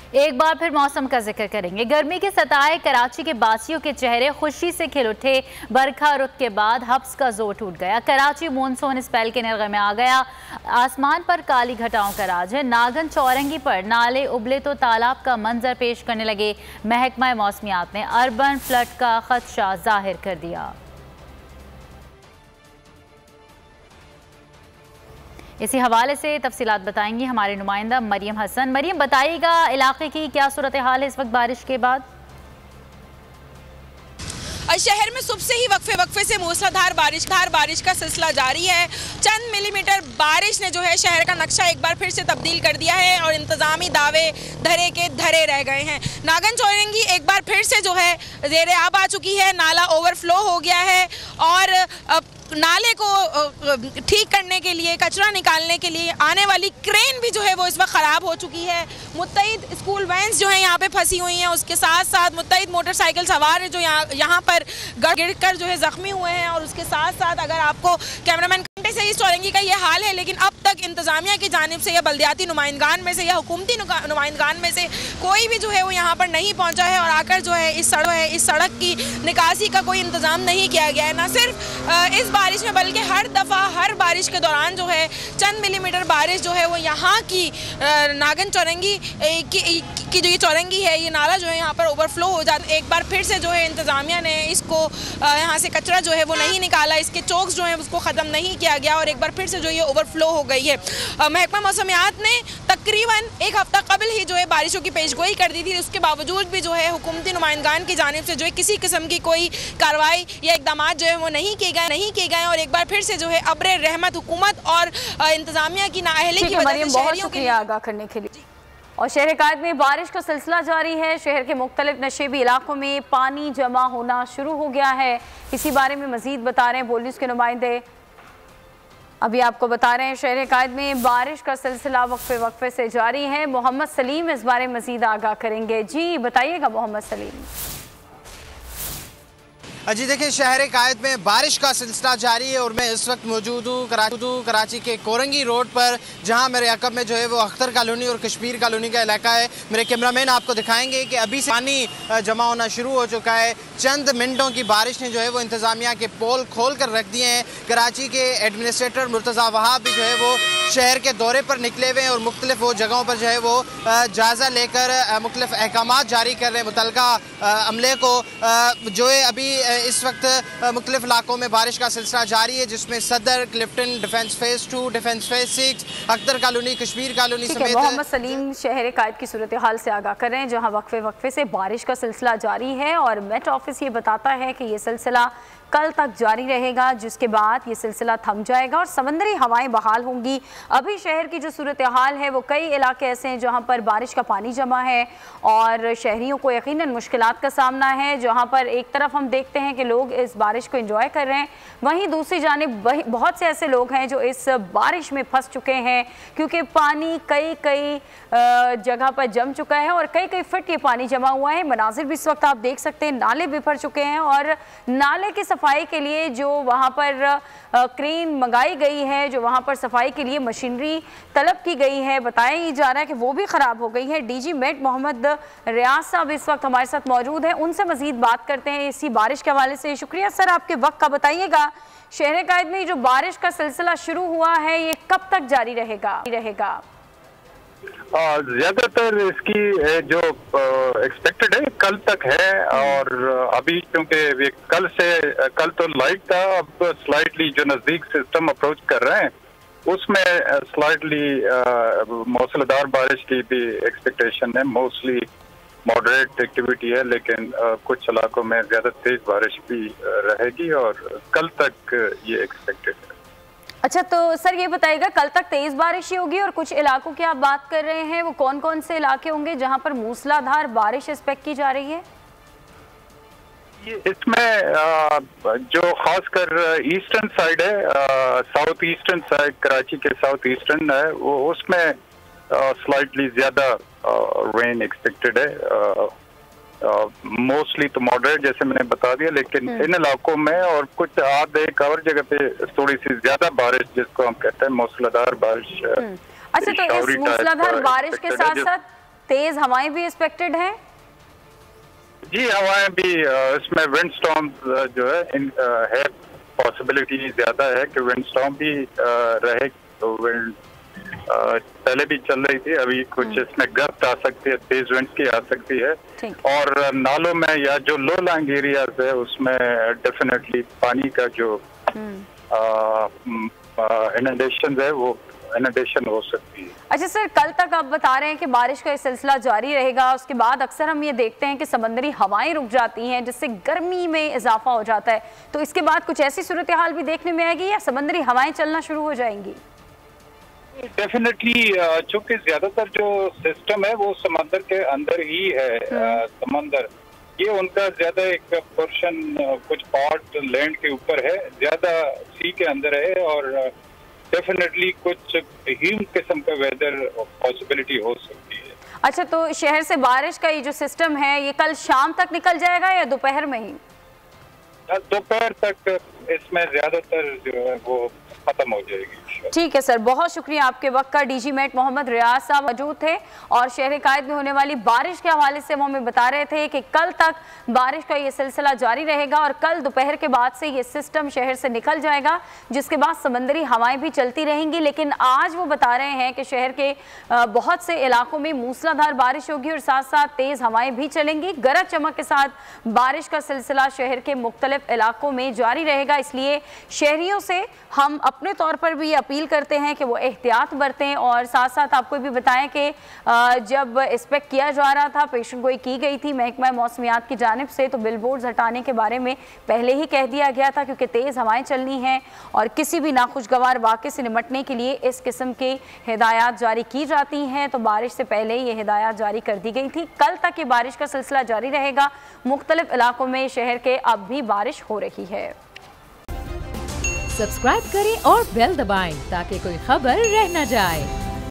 एक बार फिर मौसम का जिक्र करेंगे। गर्मी के सताए कराची के बासियों के चेहरे खुशी से खिल उठे। बरखा रुत के बाद हब्स का जोर टूट गया। कराची मानसून स्पेल के निर्गे में आ गया। आसमान पर काली घटाओं का राज है। नागन चौरंगी पर नाले उबले तो तालाब का मंजर पेश करने लगे। महकमा मौसमियात ने अर्बन फ्लड का खदशा जाहिर कर दिया। इसी हवाले से तफसीलात बताएंगी हमारे नुमाइंदा मरियम हसन। मरियम, बताइएगा इलाके की क्या सूरत हाल है इस वक्त बारिश के बाद? शहर में सुबह से ही वक्फे से मूसलाधार बारिश का सिलसिला जारी है। चंद मिलीमीटर बारिश ने जो है शहर का नक्शा एक बार फिर से तब्दील कर दिया है और इंतजामी दावे धरे के धरे रह गए हैं। नागन चौरंगी एक बार फिर से जो है ज़ेरे आब आ चुकी है। नाला ओवरफ्लो हो गया है और नाले को ठीक करने के लिए, कचरा निकालने के लिए आने वाली क्रेन भी जो है वो इस वक्त ख़राब हो चुकी है। मुत्तईद स्कूल वैन्स जो है यहाँ पे फंसी हुई हैं। उसके साथ साथ मुत्तईद मोटरसाइकिल सवार जो यहाँ पर गिर कर जो है ज़ख्मी हुए हैं। और उसके साथ साथ अगर आपको कैमरामैन घंटे से इस चौरंगी का ये हाल है, लेकिन अब तक इंतज़ामिया की जानिब से या बल्दियाती नुमाइंदगान में से या हुकूमती नुमाइंदगान में से कोई भी जो है वो यहाँ पर नहीं पहुँचा है और आकर जो है इस सड़क की निकासी का कोई इंतज़ाम नहीं किया गया है। न सिर्फ इस बारिश में बल्कि हर दफ़ा हर बारिश के दौरान जो है चंद मिलीमीटर बारिश जो है वो यहाँ की नागन चौरंगी की जो ये चौरंगी है, ये नाला जो है यहाँ पर ओवरफ्लो हो जाता है। एक बार फिर से जो है इंतज़ामिया ने इसको यहाँ से कचरा जो है वो नहीं निकाला, इसके चौक्स जो है उसको ख़त्म नहीं किया गया और एक बार फिर से जो ये ओवरफ्लो हो गई है। महकमा मौसमियात ने तकरीबन एक हफ्ता कबल ही जो है बारिशों की पेशगोई कर दी थी। उसके बावजूद भी जो है हुकूमती नुमाइंदगान की जानिब से जो है किसी किस्म की कोई कार्रवाई या इकदाम जो है वो नहीं किए गए और एक बार फिर से जो है अब्रे रहमत हुकूमत और इंतजामिया की नाअहली की वजह से शहरियों के लिए आगाह करने के लिए। और शहर कायद में बारिश का सिलसिला जारी है। शहर के मुख्तलिफ नशेबी इलाकों में पानी जमा होना शुरू हो गया है। इसी बारे में मजीद बता रहे हैं बोल न्यूज़ के नुमाइंदे। अभी आपको बता रहे हैं शहर कायद में बारिश का सिलसिला वक्फे से जारी है। मोहम्मद सलीम इस बारे में मजीद आगाह करेंगे। जी बताइएगा मोहम्मद सलीम। जी देखिए, शहर कायद में बारिश का सिलसिला जारी है और मैं इस वक्त मौजूद हूँ कराची के कोरंगी रोड पर, जहाँ मेरे अकब में जो है वो अख्तर कॉलोनी और कश्मीर कॉलोनी का इलाका है। मेरे कैमरामैन आपको दिखाएंगे कि अभी से पानी जमा होना शुरू हो चुका है। चंद मिनटों की बारिश ने जो है वो इंतज़ामिया के पोल खोल कर रख दिए हैं। कराची के एडमिनिस्ट्रेटर मुर्तज़ा वहाब भी जो है वो शहर के दौरे पर निकले हुए हैं और मुख्तलिफ वो जगहों पर जो है वो जायज़ा लेकर मुख्तलिफ अहकामात जारी कर रहे हैं मुतल्लिका अमले को। जो है अभी इस वक्त मुख्तलिफ इलाकों में बारिश का सिलसिला जारी है, जिसमें सदर, Clifton, defence phase 2, defence phase 6, Akhtar colony, Kashmir colony समेत। मोहम्मद सलीम शहर कायद की सूरत हाल से आगाह कर रहे हैं, जहां वक्फे से बारिश का सिलसिला जारी है और मेट ऑफिस ये बताता है कि ये सिलसिला कल तक जारी रहेगा, जिसके बाद ये सिलसिला थम जाएगा और समंदरी हवाएं बहाल होंगी। अभी शहर की जो सूरत हाल है वो कई इलाके ऐसे हैं जहां पर बारिश का पानी जमा है और शहरियों को यकीनन मुश्किलात का सामना है। जहां पर एक तरफ हम देखते हैं कि लोग इस बारिश को एंजॉय कर रहे हैं, वहीं दूसरी जानिब बहुत से ऐसे लोग हैं जो इस बारिश में फंस चुके हैं, क्योंकि पानी कई जगह पर जम चुका है और कई फुट ये पानी जमा हुआ है। मनाजिर भी इस वक्त आप देख सकते हैं, नाले बिफर चुके हैं और नाले की सफाई के लिए जो वहाँ पर क्रेन मंगाई गई है, जो वहाँ पर सफाई के लिए मशीनरी तलब की गई है, बताया जा रहा है कि वो भी ख़राब हो गई है। डीजी मेट मोहम्मद रियाज साहब इस वक्त हमारे साथ मौजूद हैं, उनसे मजीद बात करते हैं इसी बारिश के हवाले से। शुक्रिया सर आपके वक्त का। बताइएगा शहर कायद में जो बारिश का सिलसिला शुरू हुआ है ये कब तक जारी रहेगा? ज्यादातर इसकी जो एक्सपेक्टेड है कल तक है और अभी क्योंकि कल तो लाइट था, अब स्लाइटली जो नजदीक सिस्टम अप्रोच कर रहे हैं उसमें स्लाइटली मौसलाधार बारिश की भी एक्सपेक्टेशन है। मोस्टली मॉडरेट एक्टिविटी है, लेकिन कुछ इलाकों में ज्यादा तेज बारिश भी रहेगी और कल तक ये एक्सपेक्टेड है। अच्छा, तो सर ये बताइएगा कल तक तेज बारिश ही होगी और कुछ इलाकों की आप बात कर रहे हैं, वो कौन से इलाके होंगे जहां पर मूसलाधार बारिश एक्सपेक्ट की जा रही है? इसमें जो खासकर ईस्टर्न साइड है, साउथ ईस्टर्न साइड, कराची के साउथ ईस्टर्न है, वो उसमें स्लाइटली ज्यादा रेन एक्सपेक्टेड है। मोस्टली तो मॉडरेट जैसे मैंने बता दिया, लेकिन इन इलाकों में और कुछ आधे एक और जगह पे थोड़ी सी ज्यादा बारिश, जिसको हम कहते हैं मूसलाधार बारिश। अच्छा, तो इस मूसलाधार बारिश के साथ साथ तेज हवाएं भी एक्सपेक्टेड हैं? जी, हवाएं भी, इसमें विंड स्टॉर्म जो है है पॉसिबिलिटी ज्यादा है कि विंड स्टॉर्म भी रहे। तो विंड पहले भी चल रही थी, अभी कुछ इसमें गस्ट आ सकती है, तेज विंड की आ सकती है। और नालों में या जो लो लाइंग एरियाज है उसमें डेफिनेटली पानी का जो इनंडेशन है वो इनंडेशन हो सकती है। अच्छा सर, कल तक आप बता रहे हैं कि बारिश का ये सिलसिला जारी रहेगा, उसके बाद अक्सर हम ये देखते हैं कि समंदरी हवाएं रुक जाती हैं जिससे गर्मी में इजाफा हो जाता है, तो इसके बाद कुछ ऐसी सूरत हाल भी देखने में आएगी या समंदरी हवाएं चलना शुरू हो जाएंगी? डेफिनेटली, चूंकि ज्यादातर जो सिस्टम है वो समंदर के अंदर ही है। समंदर ये उनका ज्यादा एक पोर्शन, कुछ पार्ट लैंड के ऊपर है, ज्यादा सी के अंदर है, और डेफिनेटली कुछ हीम किस्म का वेदर पॉसिबिलिटी हो सकती है। अच्छा, तो शहर से बारिश का ये जो सिस्टम है ये कल शाम तक निकल जाएगा या दोपहर में ही? दोपहर तक इसमें ज्यादातर जो है वो खत्म हो जाएगी। ठीक है सर, बहुत शुक्रिया आपके वक्त का। डीजी मेट मोहम्मद रियाज साहब मौजूद थे और शहर कायद में होने वाली बारिश के हवाले से वो हमें बता रहे थे कि कल तक बारिश का ये सिलसिला जारी रहेगा और कल दोपहर के बाद से ये सिस्टम शहर से निकल जाएगा, जिसके बाद समंदरी हवाएं भी चलती रहेंगी। लेकिन आज वो बता रहे हैं कि शहर के बहुत से इलाकों में मूसलाधार बारिश होगी और साथ साथ तेज हवाएं भी चलेंगी। गरज चमक के साथ बारिश का सिलसिला शहर के मुख्तलिफ इलाकों में जारी रहेगा, इसलिए शहरियों से हम अपने तौर पर भी अपील करते हैं कि वो एहतियात बरतें। और साथ साथ आपको भी बताएं कि जब इंस्पेक्ट किया जा रहा था, पेशन गोई की गई थी महकमा मौसमियात की जानिब से, तो बिलबोर्ड्स हटाने के बारे में पहले ही कह दिया गया था क्योंकि तेज़ हवाएं चलनी हैं और किसी भी नाखुशगवार वाक़े से निपटने के लिए इस किस्म की हिदायत जारी की जाती हैं। तो बारिश से पहले ये हिदायत जारी कर दी गई थी। कल तक ये बारिश का सिलसिला जारी रहेगा। मुख्तलिफ इलाकों में शहर के अब भी बारिश हो रही है। सब्सक्राइब करें और बेल दबाएं ताकि कोई खबर रह न जाए।